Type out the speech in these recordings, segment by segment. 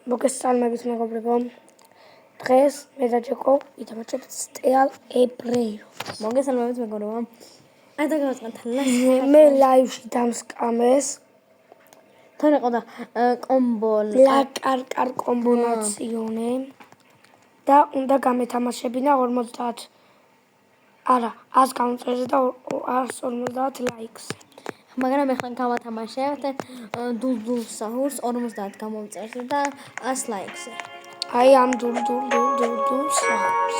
მოგესალმებით მეგობრებო. დღეს მე და ჯეკო ვითამაშებთ Steel Emperor. მოგესალმებით მეგობრებო. აი და გავაწყოთ მე ლაივში დამსკამეს. თან იყო და კომბო ლაკარ კომბინაციონი და უნდა გამეთამაშებინა 50 არა 100 გამწერზე და 150 ლაიქს. მაგრამ ახლა გავათამაშებთ დულდულ საჰურს 50 გამომწერზე და 100 ლაიქზე. აი ამ დულდულ საჰურს.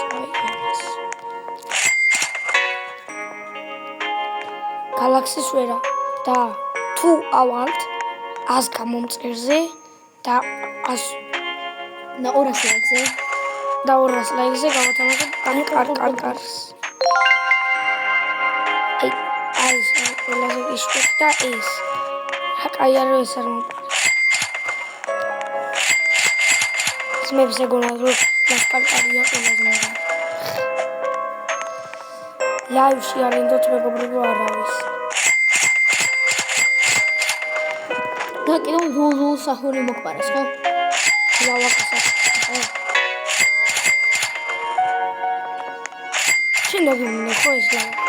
Galaxy სვერა და თუ ავალთ 100 გამომწერზე და 200 ლაიქზე და 200 ლაიქზე გავათამაშებთ კარს. ყველაზე ისვეთ და ეს. აი არა ეს არ მომყარს. მე ვსეგონა რომ ლასკარკარია ყველაზე მაგარი. ლაივში არინდოთ მეგობრებო არავის. და კიდევ დულდულ საჰური მოგპარეს ხო? ლავაკასა. შენ გიგინე ხო ეს ლავაკა?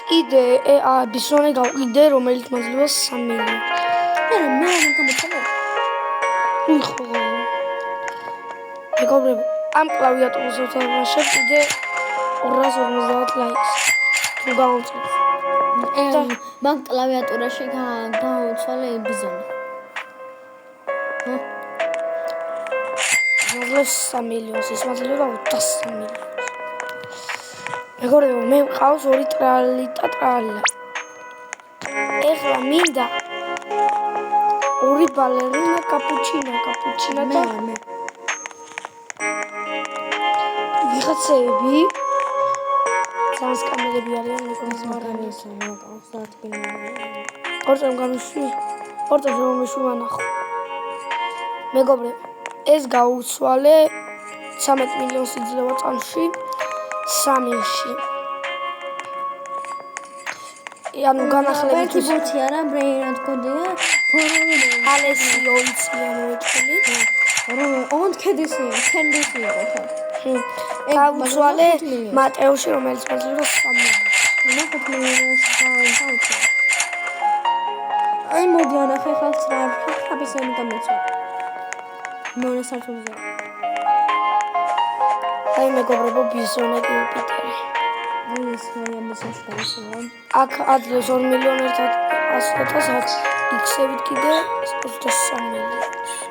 კიდე ბისონი გავყიდე რომელიც მაძლევს 3 მილიონი. მე გამოცემო. ხო. მეგობრებო, ამ კლავიატურაზე ვთამაშებ კიდე 250 ლაიქს. თუ გავუწევთ. მაგ კლავიატურაში გავუცვალე ბიზონი. მაძლევს 3 მილიონს, ის მაძლევდა 300 მილიონს. მეგობრებო, მე მყავს 2 ტრალი. ეხლა მინდა 2 ბალერინა კაპუჩინა და მე ვიღაცები ძალიან სკამერები არიან მეკონის მაგარის მოკავს დათბილებული. ორწამ გამიშვი ვანახო. მეგობრებო, ეს გაუცვალე 13 მილიონს იძლევა წამში 3-ში. ანუ განახლებითი ბუთი არა ბრეინად კოდია ალესიო იციან მოიწვილი. ოღონდ კენდისი იყო. გაუცვალე მატეოში რომელიც მაძლევდა 3 მილიონს. აი მოდი ანახე ხალხს რა ხაბისანი გამეცვა. მეორე სართულზე. აი მეგობრებო ბიზონები უპიტერი. ეს ამასაში გამოსულა. აქ აძლევს 2 მილიონი 100,000 X-ებით კიდე 23 მილიონი.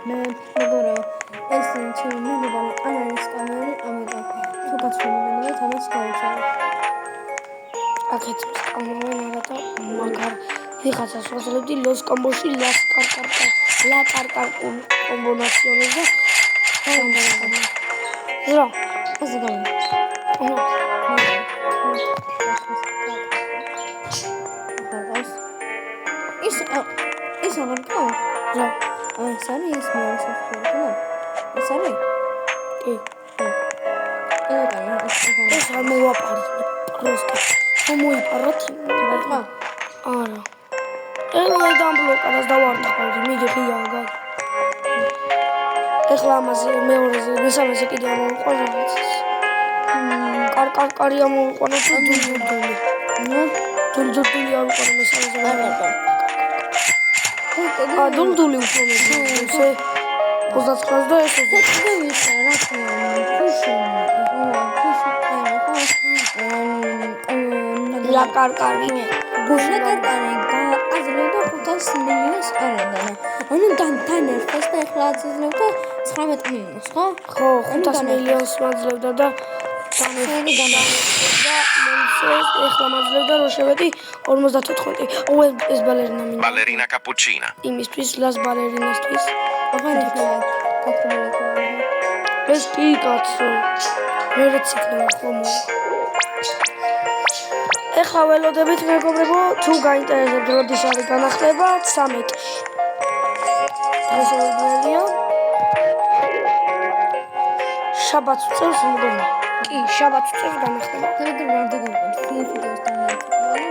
მე მეგობრებო ეს ჩემი მეგობარი არ არის კამერი ამიტომ თუ გაცნობიერებია თამაშს გავუწევ. აქეთ სკამოვენ არა და მაგარ ვიღაცას ვაძლევდი ლოს კომბოში ლაკარ კომბინაციონზე რა ასე გავა. ეს აღარ გავა? რა? ეს არის ეს მეორე საფეხური ხო? ეს არის? კი. ეს არ მოვაპარდე. პროსტა. მოიპაროთ რა? არა. ეხლა დამბლოკარას დავარტყავდი, მიდიხია გა. ეხლა ამაზე მეორეზე მესამეზე კიდე ამოვიყვან რაღაცას. კარკარკარი ამოვიყვანა თუ დულდული. დულდული არ ვიყავ მესამეზე ვიყავ. დულდული უფრო მეტი. 29 და ეს 20. ლაკარკარი აძლევდა 500 მილიონს არადანა. ანუ თან ერთხელს და ეხლა აძლევდა 19 მილიონს, ხო? ხო, 500 მილიონს მაძლევდა და სამი გამოვიდა. ეხლა მაძლევდა რომ შევედი 54. ეს ბალერინა მინდა. Ballerina cappuccina. იმისთვის ლას ბალერინასთვის. აღარ იხელა. ეს კი კაცო. მე რეციკლა ხომო. ეხლა ველოდებით მეგობრებო, თუ გაინტერესებთ როდის არის განახლება 13-ში. ეს ორდენია. შაბათს წელს მოგონა. კი, შაბათს წელს განახლება. თერგერ ვარდა გავყოთ. ვიდეოს დამატებული.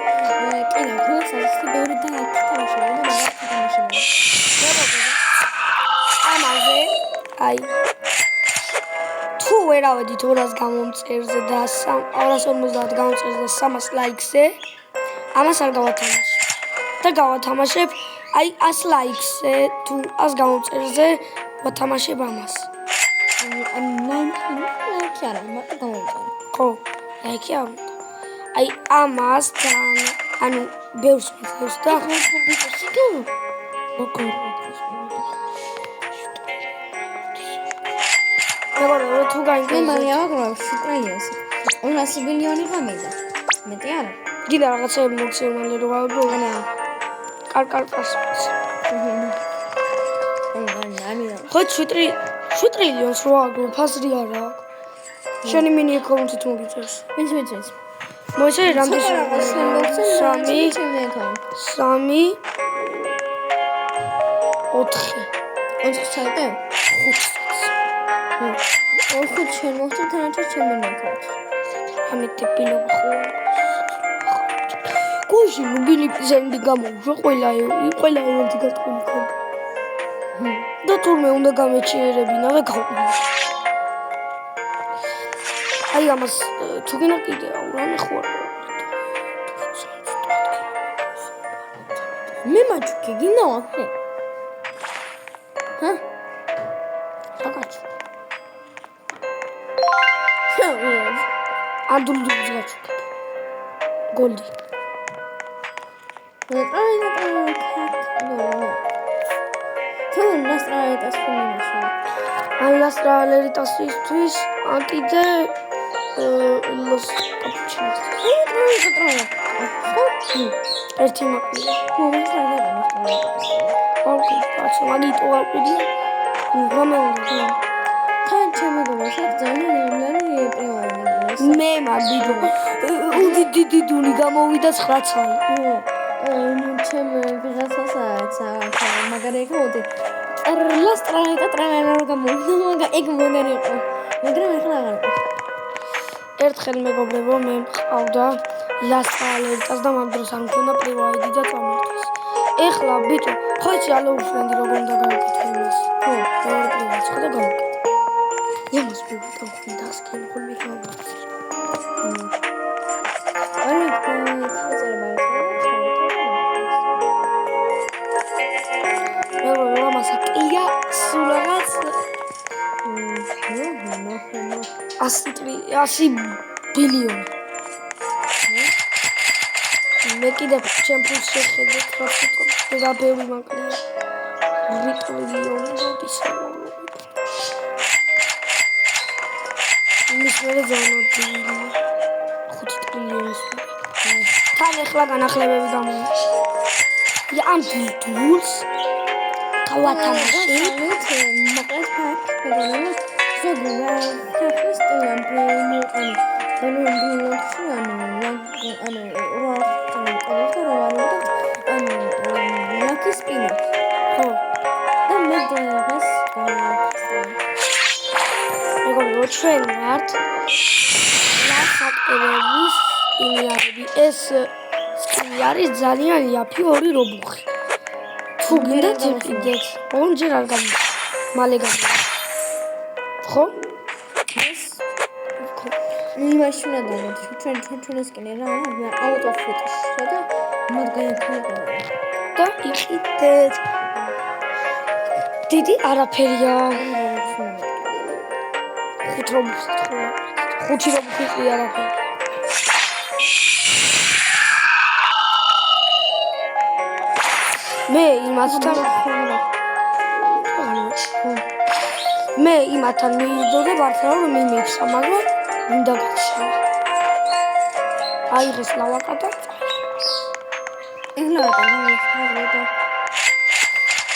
კიდევ გულს ასეთი ბევრი და აქ თამაშობენ და მაგას თამაშობენ. აი თუ ვერავედით 200 გამომწერზე და 250 გამომწერზე და 300 ლაიქზე ამას არ გავათამაშებ და გავათამაშებ აი 100 ლაიქზე თუ 100 გამომწერზე ვათამაშებ ამას ლაიქი არა მაგრამ გამომწერი ხო ლაიქი არ უნდა აი ამას თან ანუ ბევრს მიწევს და მეგობრებო თუ გაინტერესებს უკრაინას 200 მილიონი გამიდა მეტი არა დილა რაღაცები მოქცევალი რო გავიგო კარკარკას ხო 7 ტრილიონს რო აგრო ფასრი არა აქვს შენი მინი აკაუნტით მოგიწევს ვინც მოიცა რამდენი 3 საერთოდ 5 ჩვენ მოხდა თანაჩას ჩემი აკაუნტი ამით ტიპილობა ხო გუში მობილი ზენდი გამოუშვა ყველა ევენტი გატყული ქონდა და თურმე უნდა გამეჩიერებინა და გავყვი აი ამას თუ გინდა კიდე აურამე ხوار მე მაჩუკი გინდა ვახე საკაჩო ანდულდუს გაჩუკე გოლდი ლასტრალერიტასისთვის ან კიდე ლოს კაპუჩინოს ერთი მაკლია ოკეი კაცო მაგიტო ვარკვიდია რამე უნდა თან ჩემეგონა ძალიან პრევაიდი მე მაგიტო უდიდიდული გამოვიდა 9 წელი ჩემ ვიღაცასაც მაგარი ეგოდი ლასტრალერიტა ტრალერა გამოვიდა მაგა ეგ მოდერი იყო მაგრამ ეხლა აღარ ერთხელ მეგობრებო მე მყავდა ლასტრალერიტას და მაგ დროს არ მქონდა პრევაიდი და წამოთვის ეხლა ბიტო ხო იცი ალოუშენდი როგორ უნდა გავაკეთო იმას ხო მეორე პრევაიდს ხო და გავაკეთე იმას ვიყავ და სკენ ხოლმე გავაკეთე არა თავზე მასაკია სულაც 100 ბილიონი მე კიდე ჩემ ფულს შეხედეთ რა თქმა და ბევრი მაკლია 2 ტრილიონი მოდის იმის მერე ზანოდი 5 ტრილიონის თან ეხლა განახლებები გამოიწვია ამ დულს გავათამაშე მოკლედ ფაქტია ზოგადად ფაქტია ჩვენ ვართ ლასაკერების სკინიარები ეს სკინი არის ძალიან იაფი ორი რობუხი თუ გინდა ძირფიდეთ ორჯერ არ გამიგე მალე გამიგე ხო ეს იმაში უნდა დავუდგე ჩვენ სკინი რა აუტო ფოტოს და მოგაიქნება და იყიდეთ დიდი არაფერია ხუთი რობუხი არაფერი მე იმასთან მივიდოდებ არცერა რომ მიმექცა მაგრამ უნდა გაჩვენა აიღეს ლავაკატა ეხლა და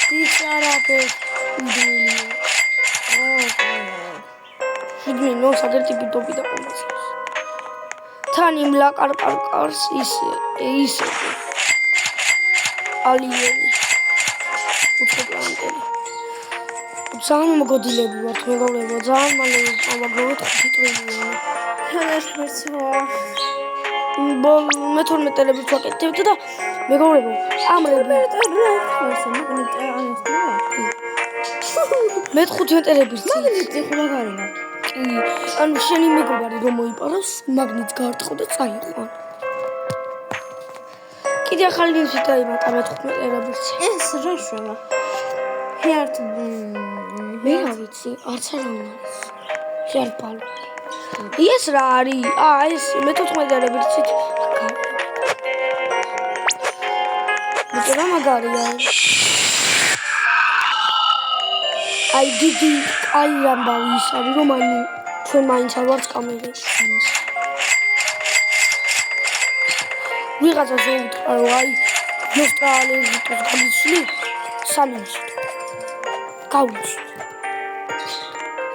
დიჩარაფე იდმინო საგერტი ბიდობი და ყომას თან იმ ლაკარკარკარს ისე ალიენი უცხოპლანეტელი ძალიან მოგოდილები ვართ მეგობრებო ძალიან მალე ამაგროვეთ 5 ტრილიონი მე 12 ტელებს ვაკეთებთ და მეგობრებო ამ მე 15 მეტრების წინ. მაგნიტი ხო მაგარია. კი, ანუ შენი მეგობარი რომ მოიპაროს, მაგნიტს გაარტყო და წაიყვან. კიდე ახალი ვერსია დაიმატა მე 15 მეტრების წინ. ეს რა შვება? ჰერთ მე რა ვიცი, არც არავინ არის. ჰერთ ბალო. ეს რა არის? ეს მე 15 მეტრების წინ. მე რა მაგარია. აი დიდი აი ამბავი ის არის რომ ანუ ჩვენ მაინც არ ვართ კამერებში. ვიღაცა შეუთხრა რომ აი ნოსტრალიზიტოს გამიცვლი სამინჩი. გავუჩი.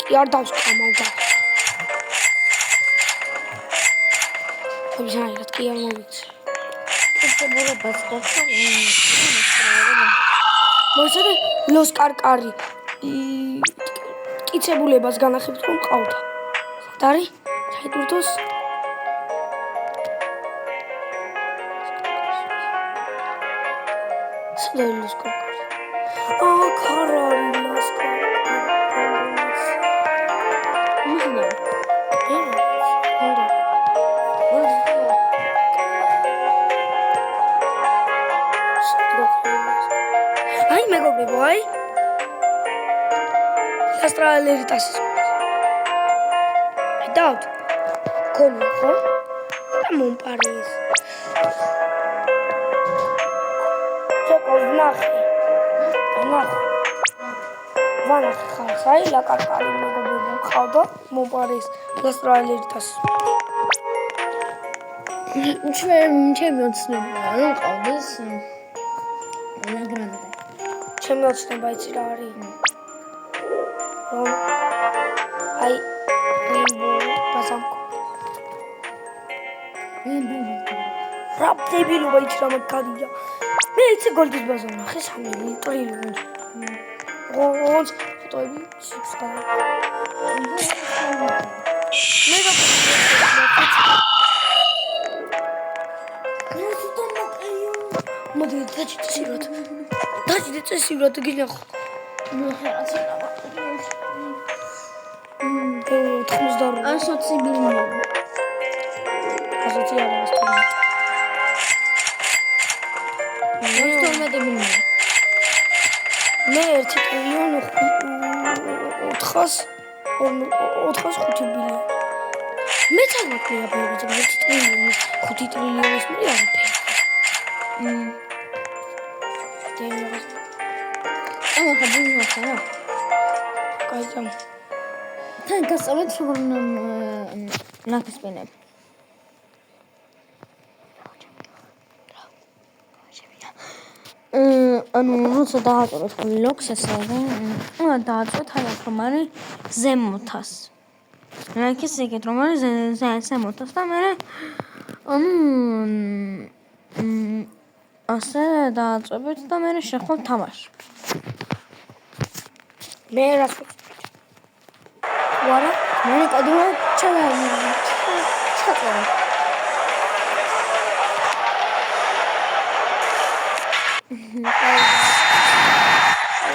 კი არ დავსკამავ და. ხებჟაირად კი არ მოვიცი. ესე ბოლობას გქონდა მოსე ლოსკარკარი კიცებულებას განახებთ რომ ყავდა. სად არის? ჩაიტვირთოს? სად არის ლოსკარკარი? ქარარი ლოსკარკარი. მისნა. აი მეგობრებო, აი ასტრალერიტას დავთ გონი ხო? და მომპარეს ჩეკოს ნახე ხალხს აი ლაკაკარი მეგობრებო ყავდა მომპარეს ასტრალერიტას ჩემი ოცნება რომ ყავდეს მაგრამ ჩემი ოცნება იცი რა არის? აი ბაზამკო რა დებილობა იცი რა მაგარია მე იცი გოლდის ბაზა ნახე 3 ტრილიონი რონც ფოტოები სიცხარე მე რა მოდი დაჭიდე წესივრად გინახო ასოცი ბილიონი ასოცი არის 12 ბილიონი მე 1 ტრილიონი 405 ბილიონი მე თამაკია ბებიძე 1 ტრილიონი 5 ტრილიონის მე არაფერი ამახა ბიზნესა რა კაი თან გასწავლეთ როგორ ნაკისპენები ანუ როცა დააწყოთ ბლოგს ესე უნდა დააწყოთ აი რომ არის ზემოთას რაკის ეგეთ რომ არის ზემოთას და მე ასე დააწყებთ და მე შეხვალ თამაში მე რას ვარა მე კოდოა ჩაწერე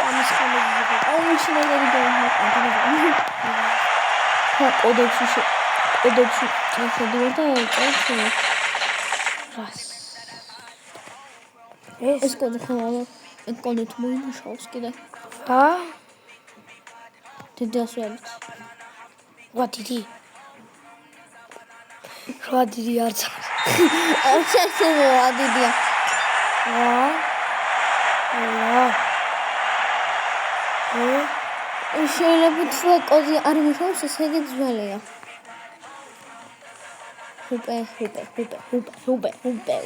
ამის ხომები ამის კოდექსი შეხედო და წავშე რას ეს კოდი ხო ეს კოდი თუ მოიმუშაოს კიდე დიდი ასვით ვატიდი არც არც ესე ვადიდია შეიძლება თუ კოდი არ მუშაობს ესე იგი ძველია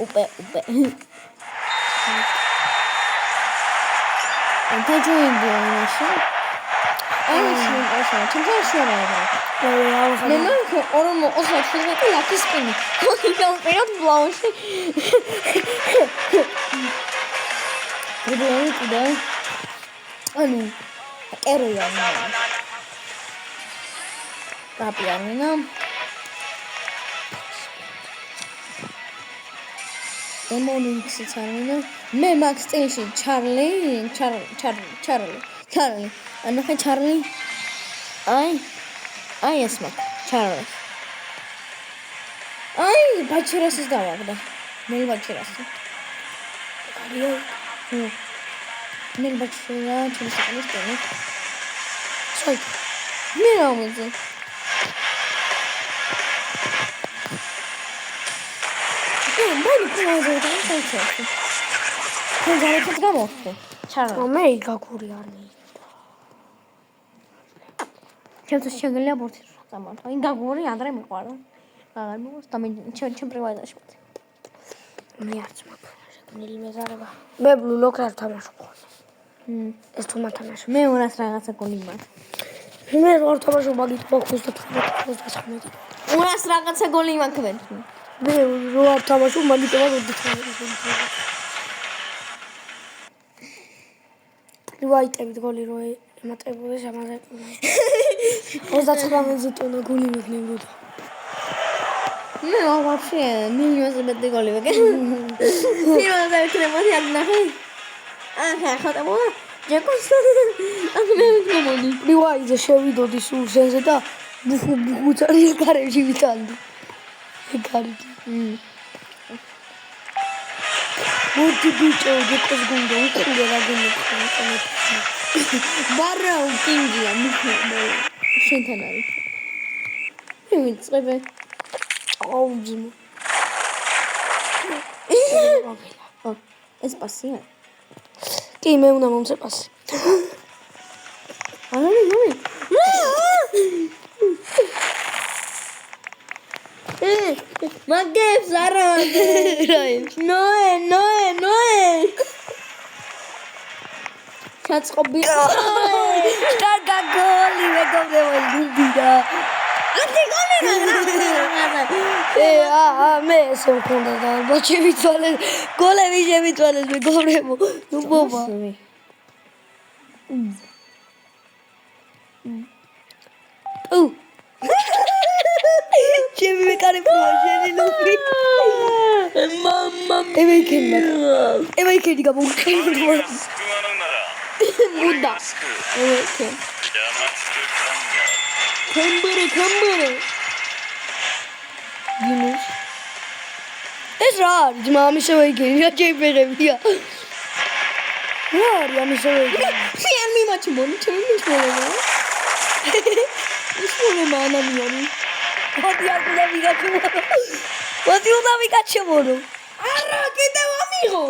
უპე დაჯოინდი ამაში აი შეიძლება თუმცა შეიძლება მე მაქ ორმო 27 ლაკის სპინი ვიყავ ბლაუში პრობლემა კიდე ანუ კეროიანა კაპიანინა დემონიქსიც არინა მე მაქ სტილში ჩარლი Charlie. Anaknya Charlie. Ai es maksud Charlie. Ai baca rasis dah apa? Nil baca rasis. Kalian Nil baca cuma sekali sekali. soy Nil apa sih? Banyak pengajar kan saya. Pengajar itu kamu? Charlie. Amerika Koreani. ჩემთვის შეგელია ბურთი წამართვა. იმ გაგური ანდრე მიყვარდა. აღარ მიგოს და მე ჩემ პრივატაში ვარ. მე არც მაქვს შეგნილი მეზარება. მე ბლოკ არ თამაშობ ხოლმე. ეს თუ მათამაშობ. მე 200 რაღაცა გოლი მაქვს. მე არ თამაშობ მაგით მაქვს 35. 200 რაღაცა გოლი მაქვს მე. მე რო არ თამაშობ მაგით მაქვს 35. ვაიტებით გოლი რო ემატებოდეს ამაზე. 39 ტონა გოლი მეკნებოდა. მე ვაფშე მილიონზე მეტი გოლი ვეკე. მილიონზე მეტი არ ნახე. ხატა მოა. ჯეკოს. მე ვიქნებოდი. რივაიზე შევიდოდი სულ სენზე და ბუხუ წარი კარებში ვიტანდი. ეგარიგი. მოდი ბიჭო, ჯეკოს გუნდა უყურე რა გინდა. ბარაუ კინგია მიხმე შენთან არის. მე ვიწყებე. აუძმო. ეს პასია. კი, მე უნდა მომწე პასი. მაგებს არა. რაიმ. ნოე. ჩაწყობი. კარგა გოლი მეგობრებო და. ათი გოლი მე ესე მქონდა და ბოჩევიცვალეს გოლები შევიცვალეს მეგობრებო. ნუ ბობა. ჩემი მეკარე პროჟენი ლופი. მამა. ევეიკენი გამოგკენდა. მუდა. ევეიკენ. კამბერე. გინუს. ეს რა არის? მამის ევეიკენი რა შეიფერებია. რა არის ამის ევეიკენი? შენ მიმაჩი მონი, ჩემი მიშმოლება. მიშმოლება ანამიანი. მოდი არ უნდა ვიკაჩებოდო. არა, კიდევ ამიღო.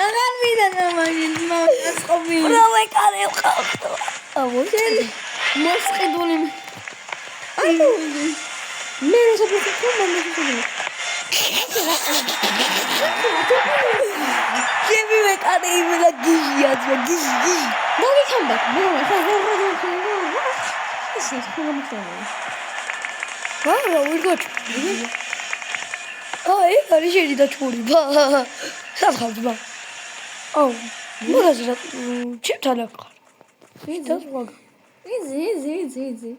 აღარ მიდანა მაგის მასყობი. რა ვეკარე ვყავდო. შენ მოსყიდული. ამოვიდი. მე რასაბრუნდე მომენტი. ჩემი ვეკარე იმელა გიჟია, გიჟი. მოგიქამდე. ეს ხომხომი. რა ვიგოთ? აი, არის შედი და ჩური. სათხარ ბა. აუ, მაგას რა ჩემთან ახარ. ვიდა მაგ. იზი.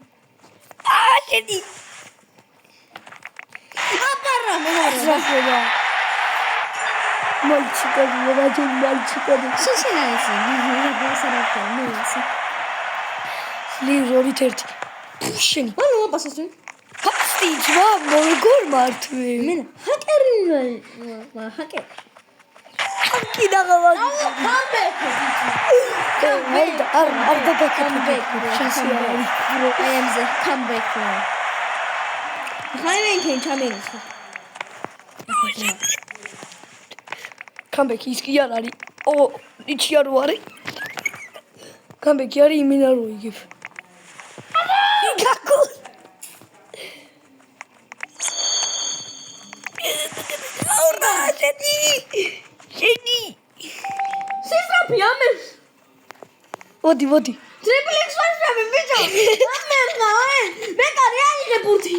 შედი. აპარა მე რა. მალჩიკა, შეშენაიცი. ნიჟი. ლიზორი თერთი. შენი. ანუ აპასასი. ფასტი ჯვა მოგორ მართვე. მე ჰაკერი. კი დაღავა. არ დაგაკეთე. I am the comeback. ხაიმენქენ ჩამერეს. კამბექი ის კი არ არის. იჩი არ ვარი. კამბექი არის იმენა რო იგებ. გაკო. აურა შენი. სისრაფი ამეს. მოდი. ტრიპლ ექს ვარშავი ბიჭო. ამე ხაე. მე კარი აიღე ბურთი.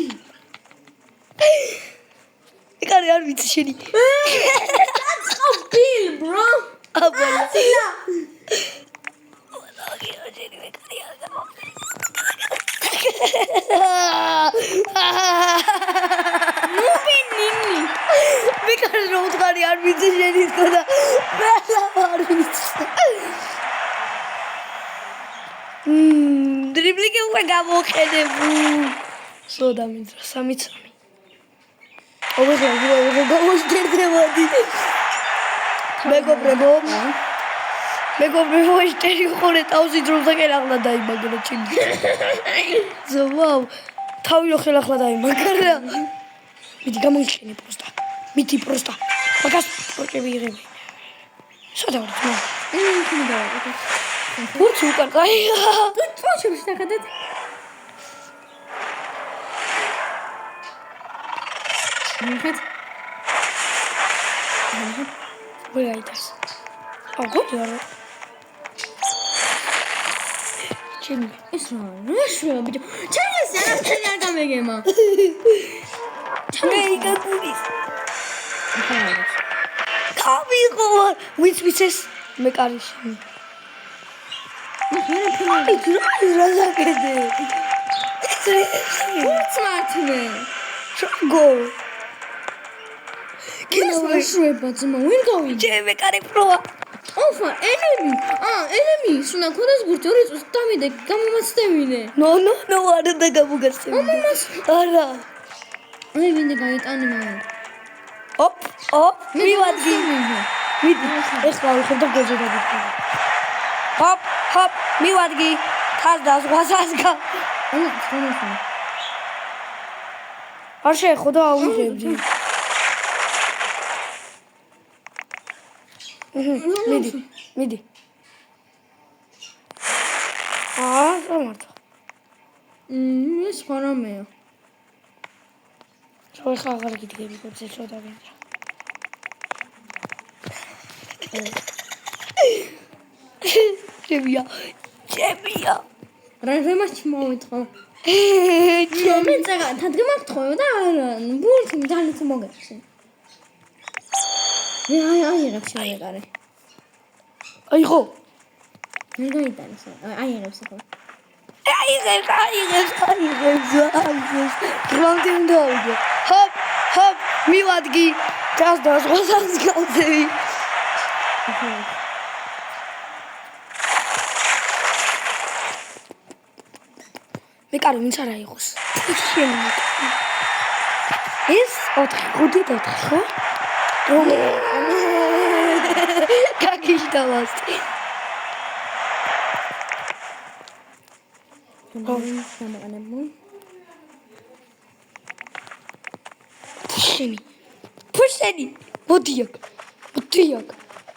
ეკარი არ ვიცი შენი. That's a bill, bro. აბა. ცილა. ნინი. მე კარი რო უთხარი არ ვიცი შენი თქო და მე არ ვიცი. დრიბლი კი უკვე გამოხედებ. სოდა მინდა 3-3. ოვიღე გამოსტერდებოდი. მეგობრებო ისტერი ხოლე თავში დროზე ხელახლა დაიმაგრა ჩინი. ზოაუ თავი რო ხელახლა დაიმაგრა. მიდი გამოიჩინე პროსტა. მიდი პროსტა. მაგას პროჭები იღები. სოდა ვარ ძმა. მე დავაკეთე. უც უკან კაია. თვითონ შევშთაკადეთ. მიხეთ. ვეაიტას. აგოდი არა. ჩინი. ეს რა შუა ბიჭო. ჩაიეს არაფერი არ გამეგემა. მე იგაგურის. გამიღო. ვიც ეს მე კარიში. რა ზაკეთე? მართლე. შეგო. კინო შუება ძმა ვინ გავიჯე? ჩემი კარი პროა. ოფა ელემი. ელემი სუნა ქონდეს ბურთი 2 წუთი დამიდე გამომაცდევინე. ნო არა და გამოგაცდევინე. არა. აი ვინდა გაიტანე მაგ. ოპ მივადგი. მიდი ეხლა ვიხებ და გოჟე დაგიწყო. ჰოპ მივადგი. თას და ზღვასასგა. არ შეეხო და აუიღებდი. მიდი. სამართლა. ეს ხარამეა. შოი ხაღარ გიდგები გოძე შოდა გენდა. ჩემია. რემასში მოვიტყო. მე წეგა თადგე მაგთხოვე და ბურთი ძალით მოგეცი. აიღებ შევეყარე. აიღო. მე გაიტანე. აიღებს ახლა. აიღებს. გრანდი უნდა ავიდე. ჰოპ მივადგი. გას და ზღვასაც გავწევი. მე კარი ვინც არ აიღოს. ეს 4-5 ხო? გაგიშტალას. ფუშენი. მოდიაკ.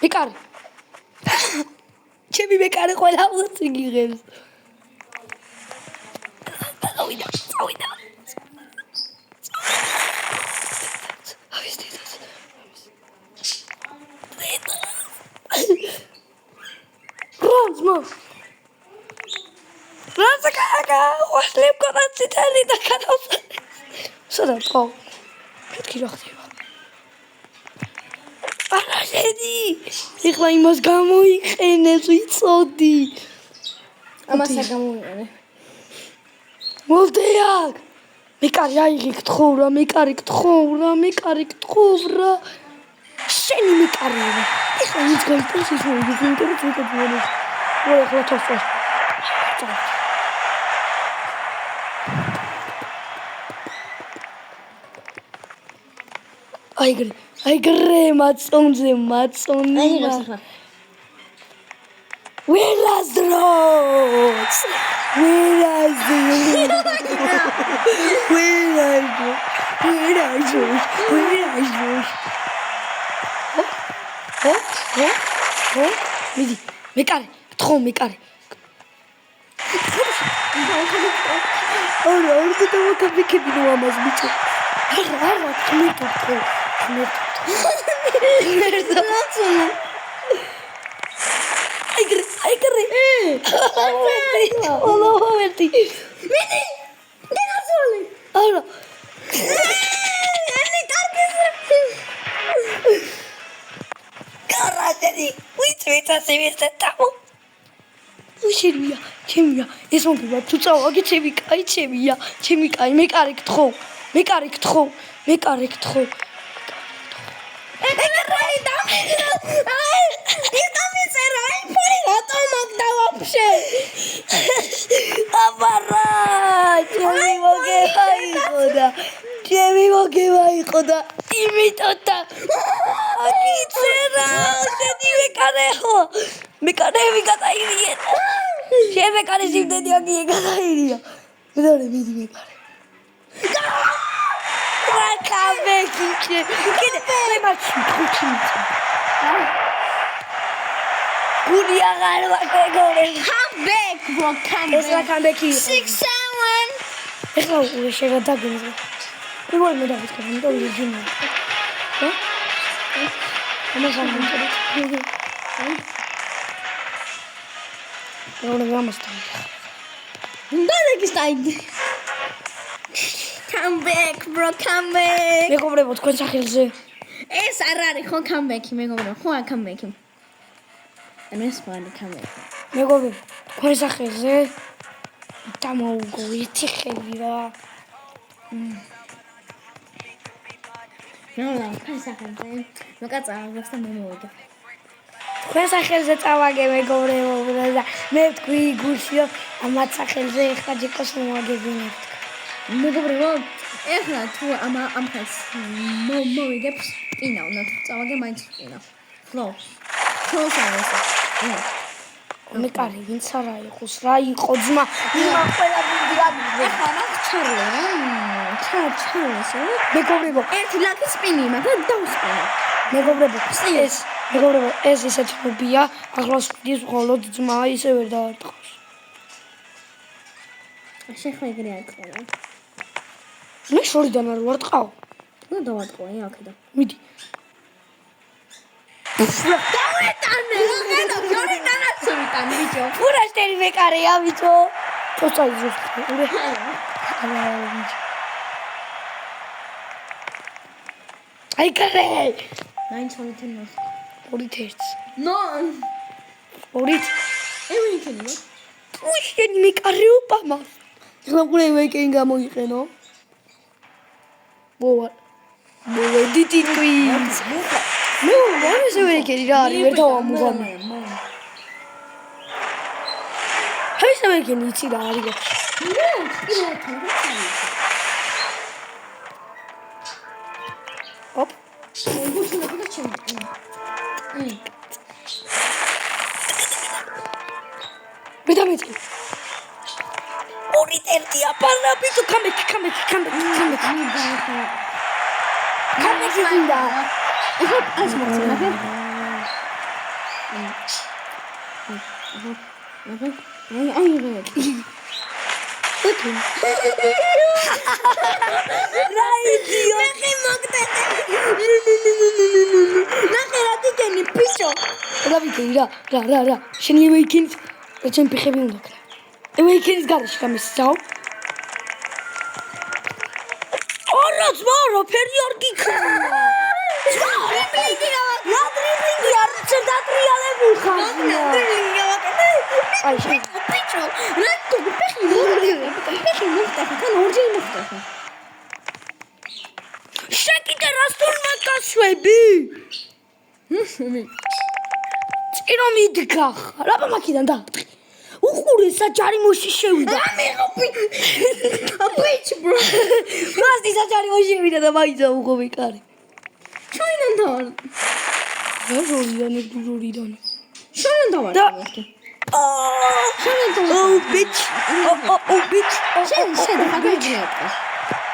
მე კარი. ჩემი მე კარი ყველა უცი გიღებს. წავიდა. Ronzmo. Ranzakaga, ვახლებ კონაციტალი და კანოს. სოდა ყო. მეთქი რა ხდება. არა შედი. ეხლა იმას გამოიყენებს, ვიცოდი. ამას არ გამოიყენე. მოდიაკ. მე კარი აიღე გთხოვ რა. შენი მე კარი. ეხლა ის გაიწეს ის ვინტერს ვიკეთებოდეს. ეხლა თოფა. აიგრე მაწონზე. აიღებს ახლა. ველაზროც. მიდი მე კარი არა არ გადავაკეთებინო ამას ბიჭო არა თმეთო აიგრე ოლოვერტი მიდი დენაცოლი არა ანი კარგესა კარატენი ვიწვიცა სევესტამო უშერია ჩემია ეს მომგება თუ წავაგე ჩემი კაი მე კარი გთხოვ მეკანეები გადაირიენ. შენ მეკანეს იმდენი აგიე გადაირია. მედარე მიდი მეკარე. კამბექი. კიდე მემაჩი ხუთი. გული აღარ ვაკეგორე. Come back, bro. Come ეს რა კამბექი? 6-7. ეხლა უკვე შეგადაგინე. პირველ მე დავიწყე, იმიტომ ვირჯინია. ჰა? ამას ამბობ. როგორ გამოსთან. Come back, bro. Come back. მეგობრებო, თქვენ სახელზე. ეს არ არის ხო come back-ი, მეგობრებო. ხო არ come back-ი. ეს ფანი come back. მეგობრებო, თქვენ სახელზე. დამოუგო ითი ხელი რა. ნუ, თქვენ სახელზე. მოკაწავებს და მომოვიდე. თქვენ სახელზე წავაგე მეგობრებო და მე ვთქვი გუშიო ამათ სახელზე ეხლა ჯეკოს მოვაგებინებთ. მეგობრებო, ეხლა თუ ამ ხალხს მოვიდებს პინა, უნდა წავაგე მაინც პინა. ხო. ხოსავეს. მე კარი ვინც არა იყოს რა იყო ძმა იმა ყველა ვიდიან ეხლა მაგ ჩარლა. ჩარლეს. მეგობრებო ერთი ლაქის პინი, მაგრამ დავსპინა. მეგობრებო ეს ისე თბია ახლოს ვიდის მხოლოდ ძმა ისე ვერ დაარტყოს. შეხლა ეგრე არ ყოლა. მე შორიდან არ ვარტყავ. ნუ დავატყოე აქედან. მიდი. დავეტანე, რა შორიდანაც ვიტანე ბიჭო. ფურაშტერი მეკარეა ბიჭო. თოცა იზოს. აი კარე. მაინც ვიტანე. ორით ერთს. ნო. ორით. ევინქენი. უშენ მეკარეობა მას. ეხლა ყურე ვეკენ გამოიყენო. მოვედით twins. ნუ, მომესე ვეკენი რა არის ვერ დავამუგამი. ჰაი სამეკენი იცი რა არის. ნუ, პირველთან ოპ. გუშინები და ჩემი. მიდამეთქი. ორით ერთია პარლაბი თუ კამბექი. კამბექი გინდა. ეხლა ეს მოხდა. რა იდიო. მე მოგდე. ნახე რა დიგენი ბიჭო. რა ვიქენი რა. შენი ვიქენის და ჩემ ფეხები უნდა ქნა. ვიქენის გარეშე გამისცაო. ორო ფერი არ გიქნა. დრიბლინგი არ წერდა დატრიალები ხარ. აი შენ ბიჭო, რა თქო ფეხი მოხდა, თან ორჯერ მოხდა. შეკიდე რას თურმე გაშვები? წირო მიდგა. რაბა მაქიდან დაარტყი. უყურე საჯარი მოში შევიდა. ბიჭ bro. მასდი საჯარი მოში შევიდა და მაიცა უყოვი კარი. შოინან დავარ. რორიდან. შოინან დავარ. Oh bitch. შენ ხაგეჭია.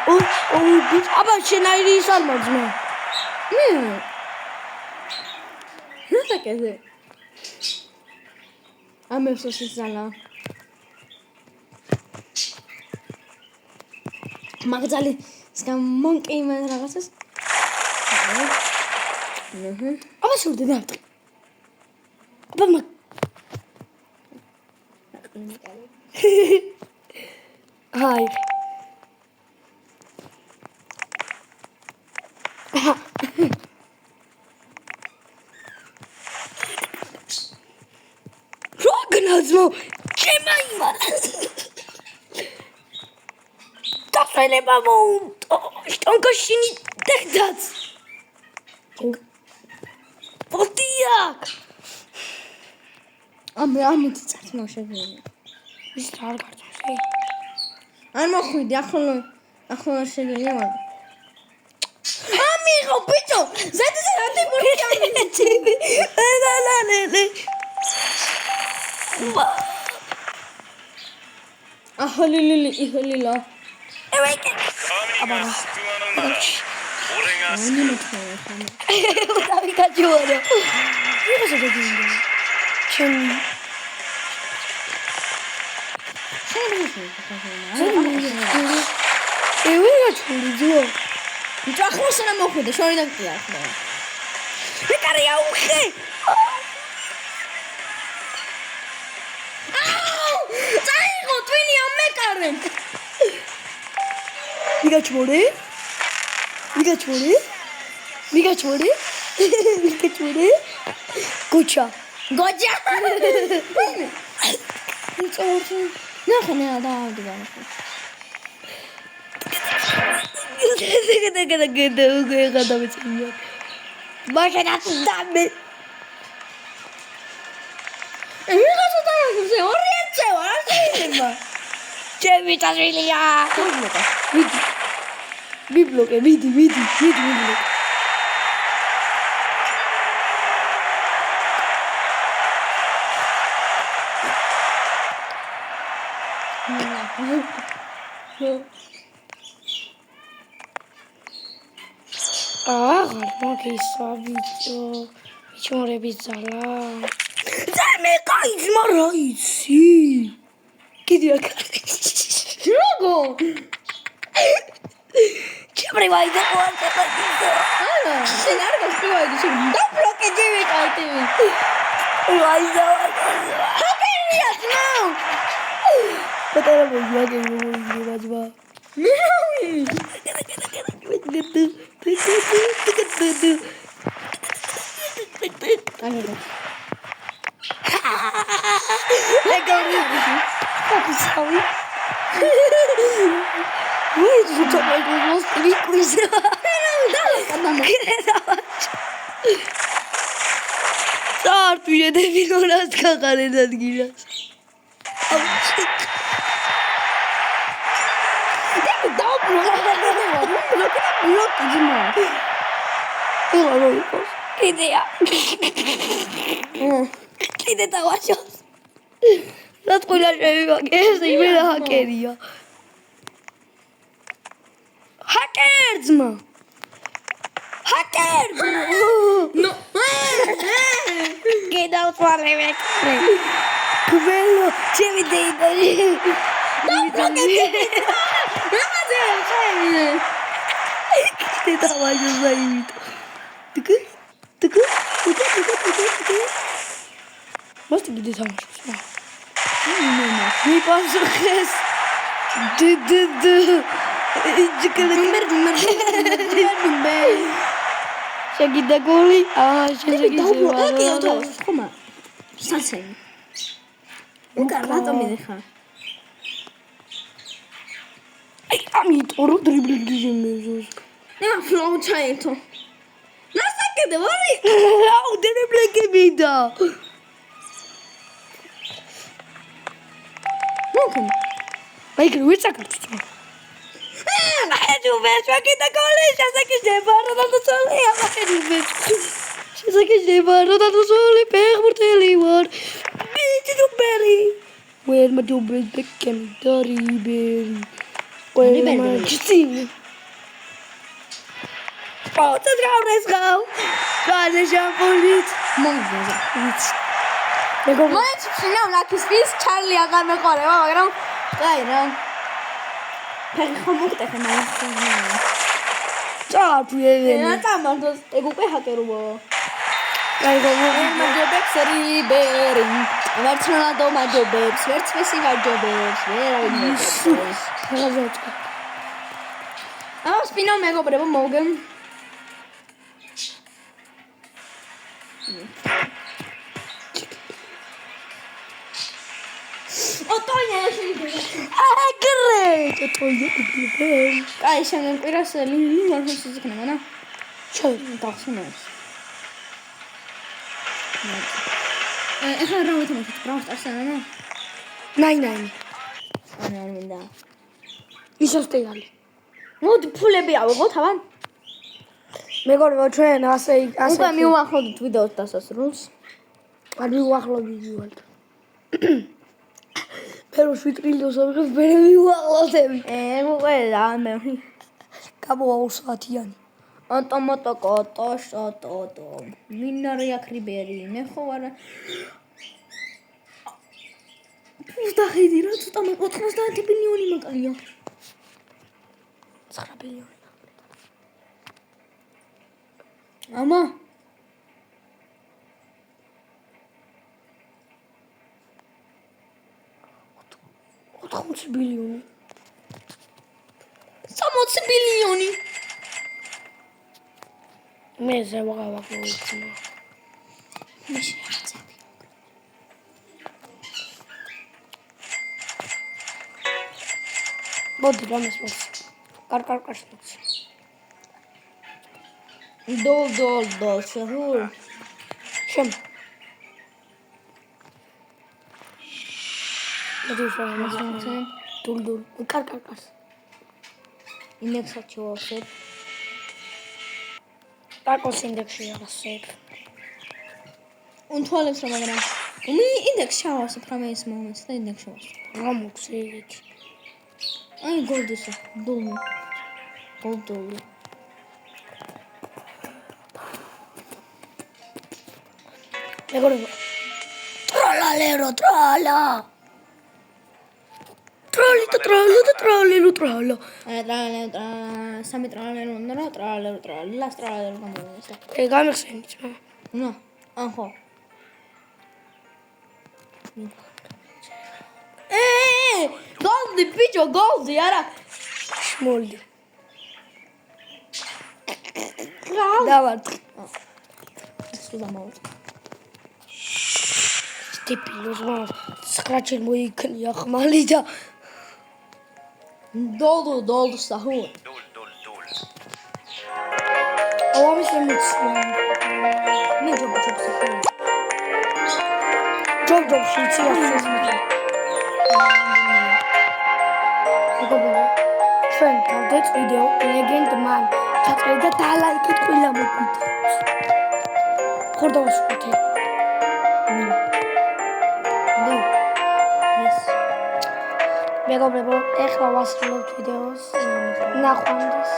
Oh bitch. აბა შენ აირი ის არ მაძმა. მე. ნახაკეზე. ამევსოს ისალა. მაგძალი გამონკი იმან რაღაცას. აბა შურდე დაარტყი. აბა მაგ Hi. Rognazmo, Chemaima. Tafele babo, stonko shini dekdat. Potiak. ამით წარსმა შეგვიძლია. ის რა არ გართავს? არ მოხვიდი, ახლა შეგვიძლია. მიიღო ბიჭო ზედზე რატიბური აჰლილი იჰლილა დავიკაჭუარო ვიღაცა დაგინდა ჩემი ვიღაჩული ძო ბიჭო ახლა შენა მოხვიდე შორიდან კი ახლა ვიკარია უხე წაიღო twini ამეკარე ვიღაჩული გოჩა გოჯა ბიჭო ნახე დავდივარ ვიბლოკე ვიდი მაგისა ბიჭო რების ძალა ძამე კაიზმა რა იცი კიდე აქ როგორ ჩემი ვაიდე ყოა ანა შენ არ გასწვადი შენ დაბლოკე ჯები კაიტები ვაიდე ჰაკერია ძმა პატარა მოიაგე მოიძება კიდე დავაჭოს რა თქმა შევივაგე ეს იმენა ჰაკერია ჰაკერზმა ნო გედავწვალე კბელო ჩემი დეიდარი კიდე დავაჭოს დაიმიტო ტკ მოსტი კიდე თამაშობს მიპასუხეს შეგიდა გოლი შეგიდა ხომა სასენი უკარატო მიდიხარ აი ამიტომ რომ დრიბლინგი შემეზოს ნა ფლოუ ჩაერთო ნასაკედე ვარი აუ დრიბლინგი მინდა მოკენ მაიკლ ვიცაკართ Ďubeš, aký to kolíš, ja sa keď nebáro na to celý, ja sa keď ďubeš. Ja sa keď nebáro na to celý, pech morteli war. Bici ďuberi. Where ma ďubeš, bekem, dari beri. Where ma ďubeš. O, to zgrał, nezgrał. Ważne się polic. Nic. Moje ci przyjął na jakiś spis, Charlie, jak on me chore, mama, gram. Daj, no. ხომუკ ტეხა წაფიე რა თამაშობს ეგ უკვე ჰაკერობა აი გოგო მაჯობებს რიბერი ვერცნალადო მაჯობებს ვერც ფესი მაჯობებს ვერავინ მაჯობებს ფერაზოჭა აუ სპინო მეგობრებო მოგენ აი შენ პირას ლინი მარხოს იქნება და შენ დახსნას ეხლა რა ვეთმოთ პრავს არსანა ნაი არა არ მინდა ისოსტეალი მოდი ფულები ავიღო თავან მეგობრებო, ჩვენ ასე უკვე მივუახლოვდით ვიდეოს დასასრულს. არ მივუახლოვდით. pero შუტრილოს აღებს მე მივუახლოვდები. მოყელა მე. გამოაუსათიანი. ოტომოტოკოტო შოტოტო. მინარია კრიბერი, ნეხო არა. დახედი რა ცოტა 90 ბილიონი მაკალია. 9 ბილიონი. ამა 80 ბილიონი. 60 ბილიონი. მე ზევაღავაღო. მე შეაცები. მოდი რამეს მოც. კარკარკარს მოც. დოლ შეჰურ. შენ. მოდი შენ. დულ. კარკარკარს. ინდექსად შევავსებ. ტაკოს ინდექსი აღასებ. უნთვალებს რა მაგრამ. მე ინდექს შევავსებ რამე ის მომენტს და ინდექს შევავსებ. რა მოხსენით? აი გოლდისა. დოლ. გოლდოლი. მეგობრებო. ტრალალერო ტრალა. ტრალალერო. სამი ტრალალერო უნდა რა ტრალალერო გამოვიდეს. გამიხსენით. ნუ, ახო. გოლდი ბიჭო, გოლდი არა. შმოლდი. დავარ. სულ ამოვიდა. ტიპილოს მას 9 ჯერ მოიქნია ხმალი და დოლ საჰურ. ავამის ემოცია. მე ჯობ-ჯობს. ჯობ-ჯობში ციას. მეგობრებო, ჩვენ გავდეთ ვიდეო ლეგენდ მან. ჩაწერეთ და დალაიქეთ ყველა მოგვიდეოს. ხორდოვსკუთე. მეგობრებო, ეხლა ვასრულებთ ვიდეოს. ნახვამდის.